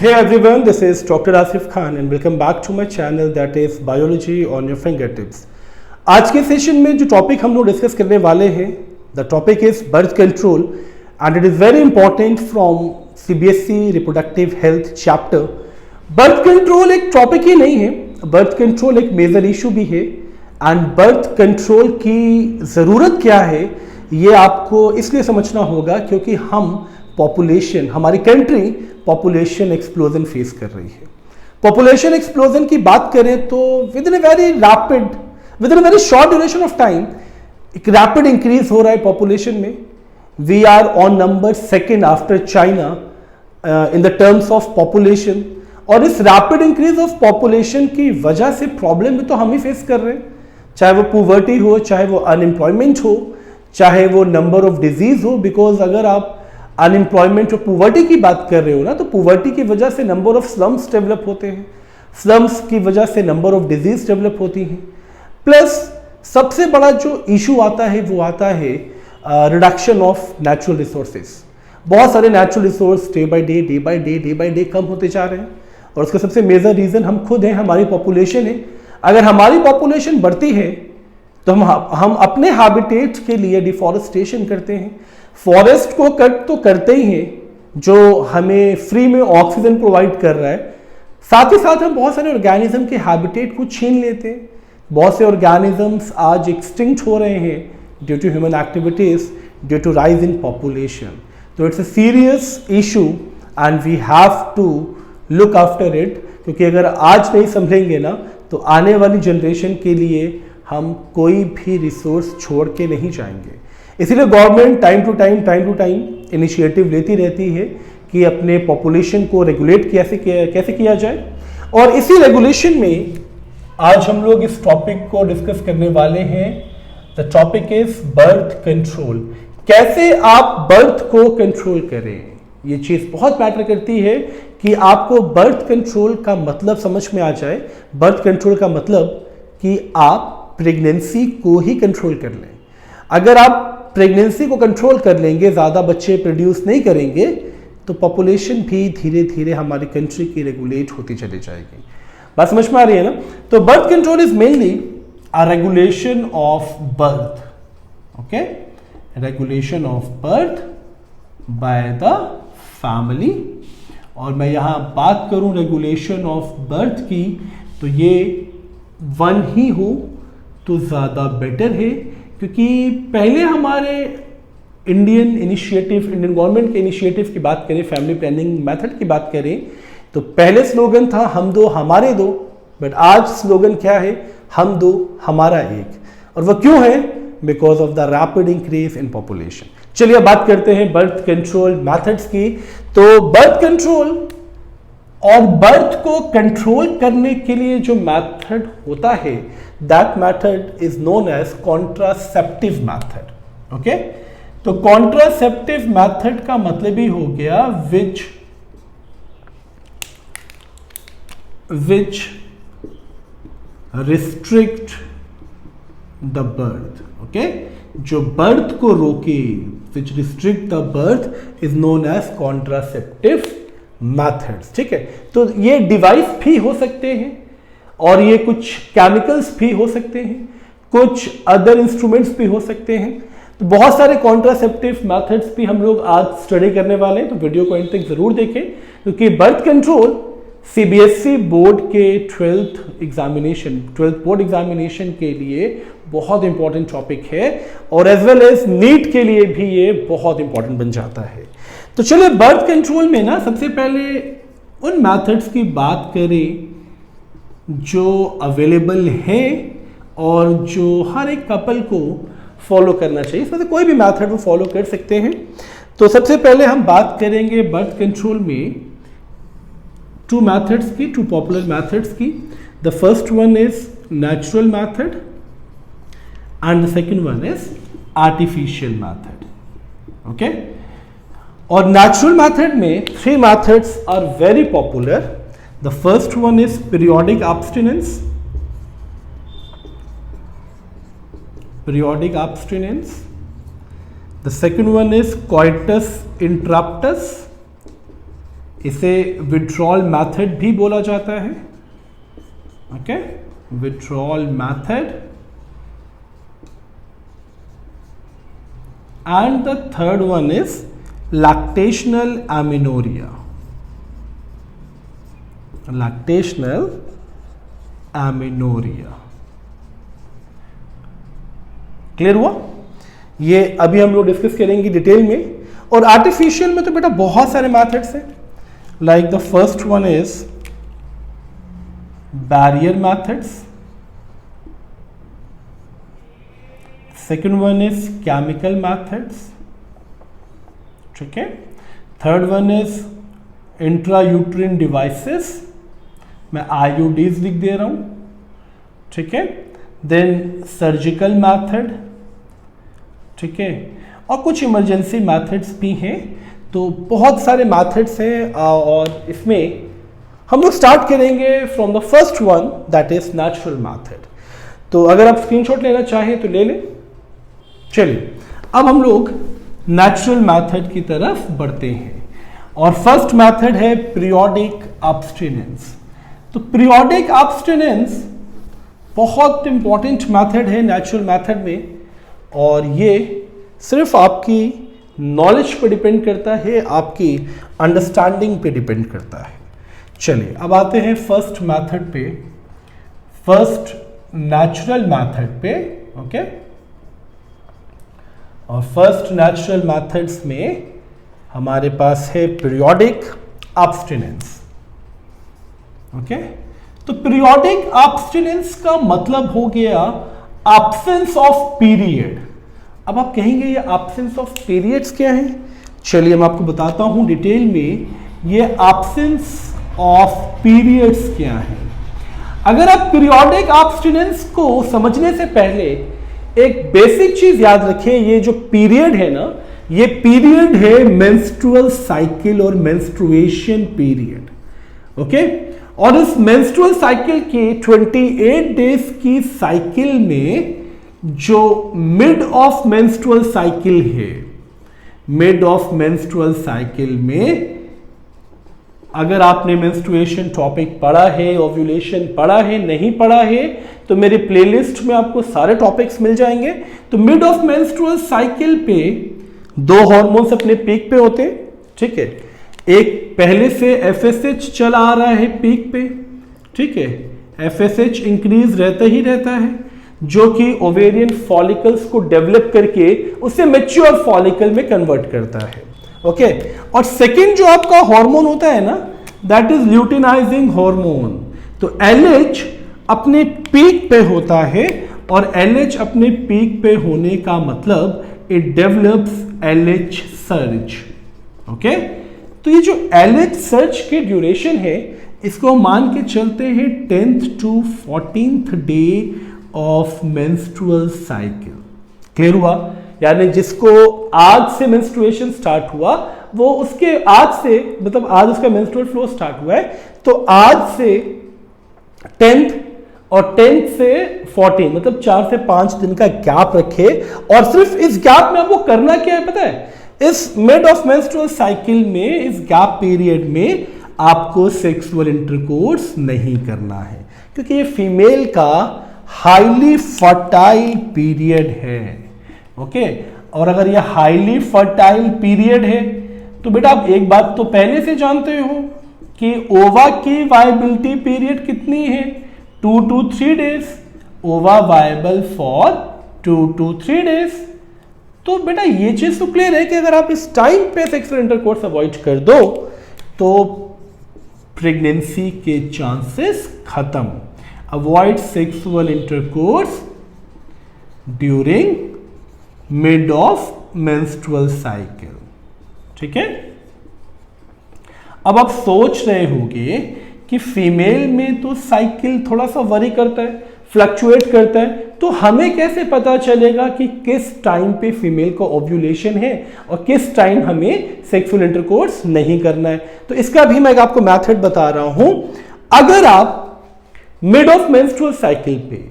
Hey everyone, this is Dr. Asif Khan and welcome back to my channel that is Biology on your fingertips. आज के session में जो topic हम लोग discuss करने वाले हैं, the topic is birth control and it is very important from CBSE reproductive health chapter. Birth control एक टॉपिक ही नहीं है, बर्थ कंट्रोल एक मेजर इशू भी है एंड बर्थ कंट्रोल की ज़रूरत क्या है ये आपको इसलिए समझना होगा क्योंकि हम पॉपुलेशन, हमारी कंट्री पॉपुलेशन एक्सप्लोजन फेस कर रही है. पॉपुलेशन एक्सप्लोजन की बात करें तो within a very short duration of time एक रैपिड इंक्रीज हो रहा है पॉपुलेशन में. We are on number second after China in the terms of population. और इस रैपिड इंक्रीज ऑफ पॉपुलेशन की वजह से प्रॉब्लम भी तो हम ही फेस कर रहे हैं, चाहे वो पुवर्टी हो, चाहे वो अनएम्प्लॉयमेंट हो, चाहे वो नंबर ऑफ डिजीज हो. बिकॉज अगर आप अनएम्प्लॉयमेंट और पुवर्टी की बात कर रहे हो ना, तो पुवर्टी की वजह से नंबर ऑफ स्लम्स डेवलप होते हैं, स्लम्स की वजह से नंबर ऑफ डिजीज डेवलप होती हैं. प्लस सबसे बड़ा जो इशू आता है वो आता है रिडक्शन ऑफ नेचुरल रिसोर्सेज. बहुत सारे natural resource day by day कम होते जा रहे हैं और उसका सबसे मेजर रीजन हम खुद हैं, हमारी पॉपुलेशन है. अगर हमारी पॉपुलेशन बढ़ती है तो हम अपने हैबिटेट के लिए डिफॉरेस्टेशन करते हैं, फॉरेस्ट को कट तो करते ही हैं जो हमें फ्री में ऑक्सीजन प्रोवाइड कर रहा है, साथ ही साथ हम बहुत सारे ऑर्गेनिज्म के हैबिटेट को छीन लेते हैं. बहुत से ऑर्गेनिजम्स आज एक्सटिंक्ट हो रहे हैं due to human activities, due to rise in population. तो it's a serious issue and we have to look after it, क्योंकि अगर आज नहीं संभलेंगे ना तो आने वाली जनरेशन के लिए हम कोई भी रिसोर्स छोड़ के नहीं जाएंगे. इसीलिए government time to time initiative लेती रहती है कि अपने पॉपुलेशन को रेगुलेट कैसे किया जाए. और इसी रेगुलेशन में आज हम लोग इस टॉपिक को डिस्कस करने वाले हैं. The topic is birth control. कैसे आप बर्थ को कंट्रोल करें, ये चीज बहुत मैटर करती है कि आपको बर्थ कंट्रोल का मतलब समझ में आ जाए. बर्थ कंट्रोल का मतलब कि आप प्रेगनेंसी को ही कंट्रोल कर लें. अगर आप प्रेगनेंसी को कंट्रोल कर लेंगे, ज़्यादा बच्चे प्रोड्यूस नहीं करेंगे, तो पॉपुलेशन भी धीरे धीरे हमारी कंट्री की रेगुलेट होती चली जाएगी. बात समझ में आ रही है ना. तो birth control is mainly a regulation of birth. Okay, regulation of birth by the family. और मैं यहाँ बात करूँ रेगुलेशन ऑफ बर्थ की तो ये वन ही हो तो ज़्यादा बेटर है, क्योंकि पहले हमारे इंडियन गवर्नमेंट के इनिशिएटिव की बात करें, फैमिली प्लानिंग मेथड की बात करें, तो पहले स्लोगन था हम दो हमारे दो, बट आज स्लोगन क्या है, हम दो हमारा एक. और वो क्यों है? Because of the rapid increase in population. चलिए अब बात करते हैं बर्थ कंट्रोल मेथड्स की. तो बर्थ कंट्रोल और बर्थ को कंट्रोल करने के लिए जो मेथड होता है, that method is known as contraceptive method. Okay, तो कॉन्ट्रासेप्टिव मेथड का मतलब ही हो गया which restrict the birth. Okay, जो बर्थ को रोके, which restrict the birth is known as contraceptive methods. ठीक है, तो ये डिवाइस भी हो सकते हैं और ये कुछ केमिकल्स भी हो सकते हैं, कुछ अदर इंस्ट्रूमेंट्स भी हो सकते हैं. तो बहुत सारे कॉन्ट्रासेप्टिव मेथड्स भी हम लोग आज स्टडी करने वाले हैं, तो वीडियो को एंड तक जरूर देखें, क्योंकि बर्थ कंट्रोल CBSE बोर्ड के 12th बोर्ड एग्जामिनेशन के लिए बहुत इंपॉर्टेंट टॉपिक है और एज वेल एज नीट के लिए भी ये बहुत इंपॉर्टेंट बन जाता है. तो चलिए बर्थ कंट्रोल में ना सबसे पहले उन मेथड्स की बात करें जो अवेलेबल हैं और जो हर एक कपल को फॉलो करना चाहिए. इसमें से कोई भी मेथड वो फॉलो कर सकते हैं. तो सबसे पहले हम बात करेंगे बर्थ कंट्रोल में टू पॉपुलर मेथड्स की. The first one is natural method and the second one is artificial method. Okay, और नेचुरल मेथड में 3 methods are very popular. The first one is periodic abstinence. The second one is coitus interruptus इसे withdrawal method भी बोला जाता है, okay, withdrawal method. And the third one is lactational amenorrhoea, lactational amenorrhoea. Clear हुआ? ये अभी हम लोग डिस्कस करेंगे डिटेल में। और आर्टिफिशियल में तो बेटा बहुत सारे मेथड्स हैं, like the first one is barrier methods, second one is chemical methods, ठीक है, थर्ड वन इज इंट्रायूट्रिन डिवाइसेस, मैं आईयूडीज लिख दे रहा हूं, ठीक है, देन सर्जिकल मेथड, ठीक है, और कुछ इमरजेंसी मेथड्स भी हैं। तो बहुत सारे मेथड्स हैं और इसमें हम लोग स्टार्ट करेंगे from the first one, that is natural method. तो अगर आप स्क्रीनशॉट लेना चाहें तो ले लें। चलिए अब हम लोग नेचुरल मेथड की तरफ बढ़ते हैं और फर्स्ट मेथड है पीरियोडिक एब्स्टिनेंस। तो पीरियोडिक एब्स्टिनेंस बहुत इंपॉर्टेंट मेथड है नेचुरल मेथड में, और ये सिर्फ आपकी नॉलेज पे डिपेंड करता है, आपकी अंडरस्टैंडिंग पे डिपेंड करता है। चलिए अब आते हैं फर्स्ट मेथड पे, फर्स्ट नेचुरल मेथड पे, ओके। और फर्स्ट नेचुरल मेथड्स में हमारे पास है पीरियोडिक एब्स्टिनेंस, ओके। तो पीरियोडिक एब्स्टिनेंस का मतलब हो गया एब्सेंस ऑफ पीरियड। अब आप कहेंगे ये एब्सेंस ऑफ पीरियड्स क्या है? चलिए मैं आपको बताता हूं डिटेल में ये एब्सेंस ऑफ पीरियड्स क्या है। अगर आप पीरियोडिक एब्स्टिनेंस को समझने से पहले एक बेसिक चीज याद रखें, ये जो पीरियड है ना, ये पीरियड है मेंस्ट्रुअल साइकिल और मेंस्ट्रुएशन पीरियड, ओके। और इस मेंस्ट्रुअल साइकिल की 28 डेज की साइकिल में जो मिड ऑफ मेंस्ट्रुअल साइकिल है, मिड ऑफ मेंस्ट्रुअल साइकिल में अगर आपने मेंस्ट्रुएशन टॉपिक पढ़ा है, ओव्यूलेशन पढ़ा है, नहीं पढ़ा है, तो मेरे प्लेलिस्ट में आपको सारे टॉपिक्स मिल जाएंगे। तो मिड ऑफ मेंस्ट्रुअल साइकिल पे दो हार्मोन्स अपने पीक पे होते हैं, ठीक है। एक पहले से एफएसएच चला आ रहा है पीक पे, ठीक है, एफएसएच इंक्रीज रहता ही रहता है, जो कि ओवेरियन फॉलिकल्स को डेवलप करके उसे मैच्योर फॉलिकल में कन्वर्ट करता है, ओके। और सेकंड जो आपका हार्मोन होता है ना, दैट इज ल्यूटिनाइजिंग हार्मोन। तो एलएच अपने पीक पे होता है, और एलएच अपने पीक पे होने का मतलब it develops LH surge, okay. तो ये जो एलएच सर्ज के ड्यूरेशन है, इसको मान के चलते हैं 10th to 14th day of menstrual cycle. Clear हुआ? यानी जिसको आज से मेंस्ट्रुएशन स्टार्ट हुआ, वो उसके आज से, मतलब आज उसका मेंस्ट्रुअल फ्लो स्टार्ट हुआ है, तो आज से 10th और 10th से 14, मतलब 4 से 5 दिन का गैप रखे। और सिर्फ इस गैप में आपको करना क्या है पता है? इस मिड ऑफ मेंस्ट्रुअल साइकिल में, इस गैप पीरियड में आपको सेक्सुअल इंटरकोर्स नहीं करना है, क्योंकि ये फीमेल का हाईली फर्टाइल पीरियड है, ओके। और अगर ये हाईली फर्टाइल पीरियड है तो बेटा आप एक बात तो पहले से जानते हो कि ओवा की वायबिलिटी पीरियड कितनी है? 2 to 3 डेज। ओवा वायबल फॉर 2 to 3 डेज। तो बेटा ये चीज तो क्लियर है कि अगर आप इस टाइम पे सेक्सुअल इंटरकोर्स अवॉइड कर दो तो प्रेगनेंसी के चांसेस खत्म। Avoid sexual intercourse during mid of menstrual cycle, ठीक है। अब आप सोच रहे होंगे कि फीमेल में तो साइकिल थोड़ा सा वरी करता है, फ्लक्चुएट करता है, तो हमें कैसे पता चलेगा कि किस टाइम पे फीमेल को ओव्यूलेशन है और किस टाइम हमें सेक्सुअल इंटरकोर्स नहीं करना है? तो इसका भी मैं आपको मेथड बता रहा हूं। अगर आप मिड ऑफ मेंस्ट्रुअल साइकिल पे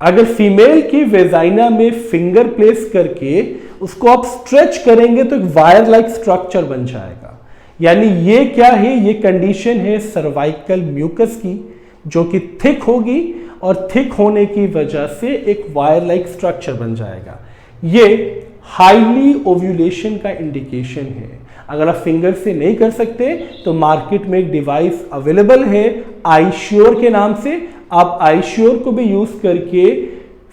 अगर फीमेल की वेजाइना में फिंगर प्लेस करके उसको आप स्ट्रेच करेंगे तो एक वायर लाइक स्ट्रक्चर बन जाएगा। यानी ये क्या है, ये कंडीशन है सर्वाइकल म्यूकस की, जो कि थिक होगी और थिक होने की वजह से एक वायर लाइक स्ट्रक्चर बन जाएगा। ये हाईली ओव्यूलेशन का इंडिकेशन है। अगर आप फिंगर से नहीं कर सकते तो मार्केट में एक डिवाइस अवेलेबल है आईश्योर के नाम से, आप आईश्योर को भी यूज करके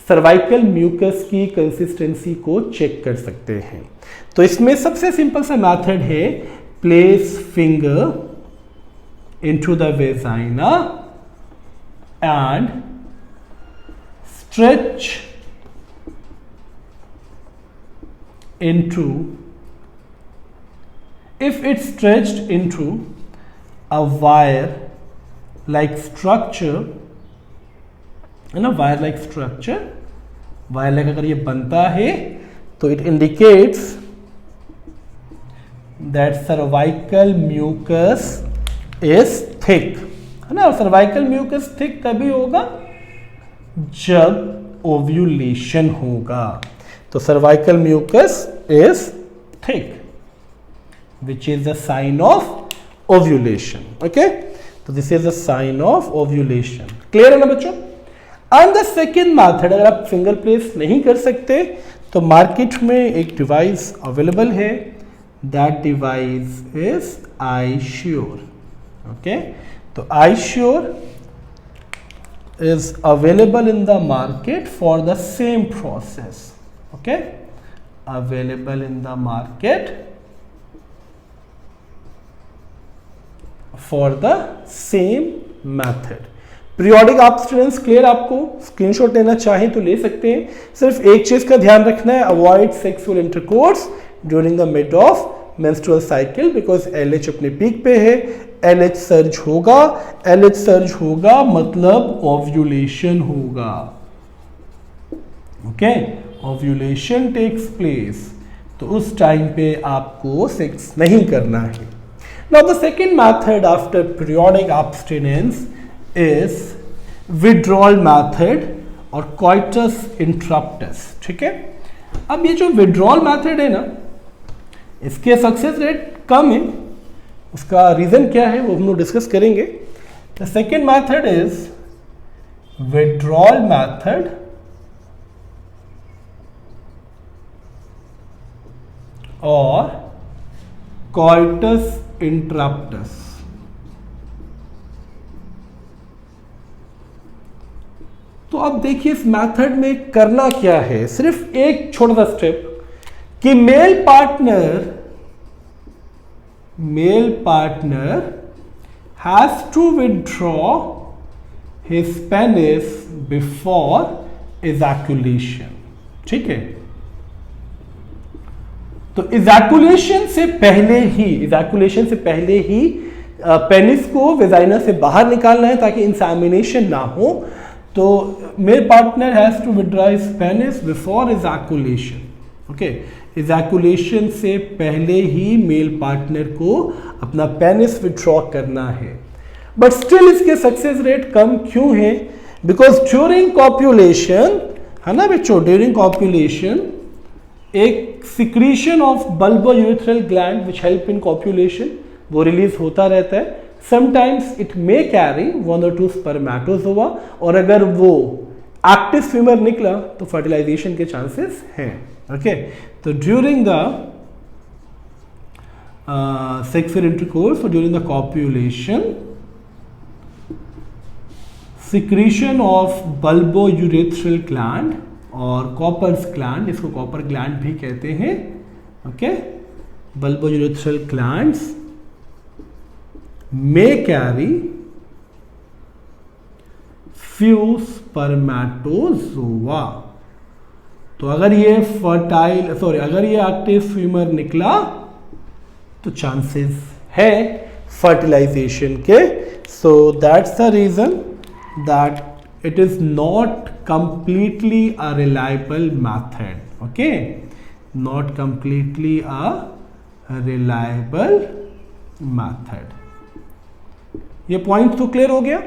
सर्वाइकल म्यूकस की कंसिस्टेंसी को चेक कर सकते हैं। तो इसमें सबसे सिंपल सा मेथड है, place finger into the vagina and stretch into, if it's stretched into a wire like structure, है ना, wire like structure, wire like अगर ये बनता है तो it indicates that cervical mucus is thick, है ना। सर्वाइकल म्यूकस थिक तभी होगा जब ओव्यूलेशन होगा। तो cervical mucus is thick which is the sign of ovulation. Okay, तो this is the sign of ovulation. Clear है ना बच्चों? एंड द सेकेंड मेथड, अगर आप फिंगर प्लेस नहीं कर सकते तो मार्केट में एक डिवाइस अवेलेबल है, that device is iSure. Okay, तो iSure is available in the market for the same process. Okay, available in the market for the same method. Periodic abstinence clear? आपको screenshot लेना चाहें तो ले सकते हैं। सिर्फ एक चीज का ध्यान रखना है, avoid sexual intercourse during the mid of menstrual cycle, because LH अपने पीक पे है, LH सर्ज होगा, LH सर्ज होगा मतलब ओव्यूलेशन होगा। ओके, ओव्यूलेशन टेक्स प्लेस, तो उस टाइम पे आपको सेक्स नहीं करना है। Now the second method after periodic abstinence is withdrawal method और कोइटस इंटरप्टस। ठीक है, अब ये जो विड्रॉल मेथड है ना, इसके सक्सेस रेट कम है। उसका रीजन क्या है वो हम लोग डिस्कस करेंगे। The second method is withdrawal method और कोइटस इंटरप्टस। तो अब देखिए इस मेथड में करना क्या है, सिर्फ एक छोटा सा स्टेप कि male partner has to withdraw his penis before ejaculation. ठीक है, तो इजैकुलेशन से पहले ही पेनिस को वेजाइना से बाहर निकालना है ताकि इंसेमिनेशन ना हो। तो male partner has to withdraw his penis before ejaculation. Okay, ejaculation से पहले ही मेल पार्टनर को अपना पेनिस विथड्रॉ करना है। बट स्टिल इसके सक्सेस रेट कम क्यों है? बिकॉज ड्यूरिंग कॉप्युलेशन, है ना बच्चों, ड्यूरिंग कॉप्युलेशन एक secretion of bulbourethral gland which help in copulation वो रिलीज होता रहता है। Sometimes it may carry 1 or 2 spermatozoa, और अगर वो एक्टिव स्विमर निकला तो फर्टिलाइजेशन के चांसेस हैं। ओके, तो ड्यूरिंग द सेक्सुअल इंटरकोर्स और during the copulation secretion of bulbourethral gland और कॉपर्स ग्लैंड, इसको कॉपर ग्लैंड भी कहते हैं। Okay, bulbourethral glands may carry few spermatozoa. तो अगर ये अगर ये एक्टिव स्विमर निकला तो चांसेस है फर्टिलाइजेशन के। So that's the reason that it is not completely a reliable method. Okay, not completely a reliable method. ये पॉइंट तो क्लियर हो गया।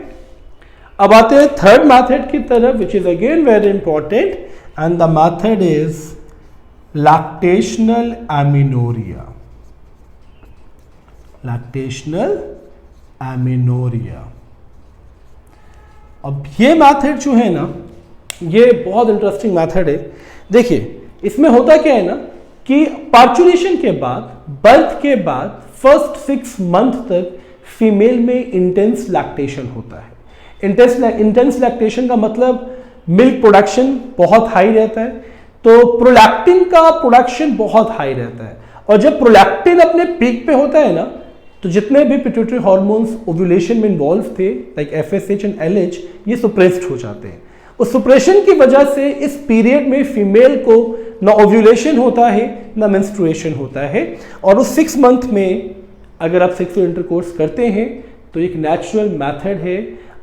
अब आते हैं थर्ड मेथड की तरफ, which is again very important, and the method is lactational amenorrhoea. Lactational amenorrhoea. अब ये मैथड जो है ना, ये बहुत इंटरेस्टिंग मैथड है। देखिए इसमें होता क्या है ना कि पार्चुरेशन के बाद, बर्थ के बाद फर्स्ट 6 मंथ तक फीमेल में इंटेंस लैक्टेशन होता है। इंटेंस लैक्टेशन का मतलब मिल्क प्रोडक्शन बहुत हाई रहता है, तो प्रोलैक्टिन का प्रोडक्शन बहुत हाई रहता है। और जब प्रोलैक्टिन अपने पीक पे होता है ना, तो जितने भी पिट्यूटरी हार्मोन्स ओव्यूलेशन में इन्वॉल्व थे लाइक एफएसएच एंड एलएच, ये सुप्रेस्ड हो जाते हैं। उस सुप्रेशन की वजह से इस पीरियड में फीमेल को ना ओव्यूलेशन होता है ना मेंस्ट्रुएशन होता है। और उस 6 मंथ में अगर आप सेक्सुअल इंटरकोर्स करते हैं तो एक नेचुरल मेथड है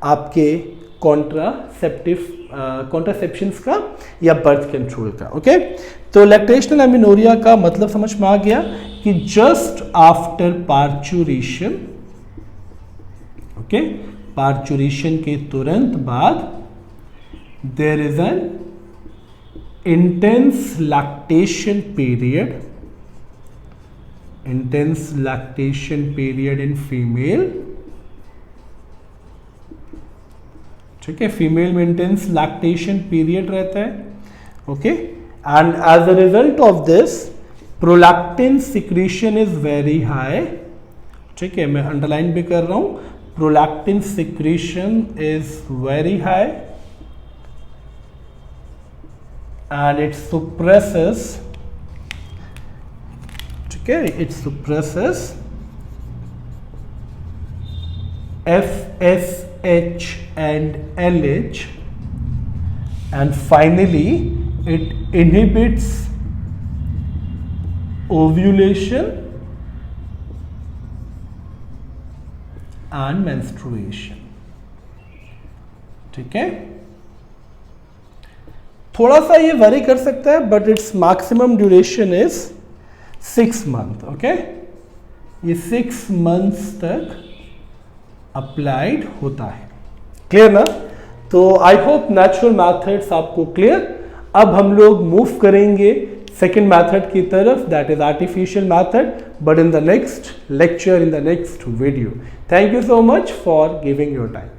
आपके कॉन्ट्रासेप्शंस का या बर्थ कंट्रोल का। ओके, तो लैक्टेशनल एमिनोरिया का मतलब समझ में आ गया कि just after parturition, okay, parturition के तुरंत बाद there is an intense lactation period in female. ठीक है, फीमेल में इंटेंस लैक्टेशन पीरियड रहता है। Okay, and as a result of this prolactin secretion is very high. ठीक है, मैं अंडरलाइन भी कर रहा हूं, prolactin secretion is very high and it suppresses, ठीक है, it suppresses FSH and LH, and finally it inhibits ovulation and menstruation। ठीक है, थोड़ा सा ये वरी कर सकता है but its maximum duration is 6 month. Okay, ये 6 मंथ्स तक अप्लाइड होता है। क्लियर ना? तो आई होप नेचुरल मैथड्स आपको क्लियर। अब हम लोग मूव करेंगे सेकेंड मैथड की तरफ, that is artificial method, but in the next lecture, in the next video. Thank you so much for giving your time.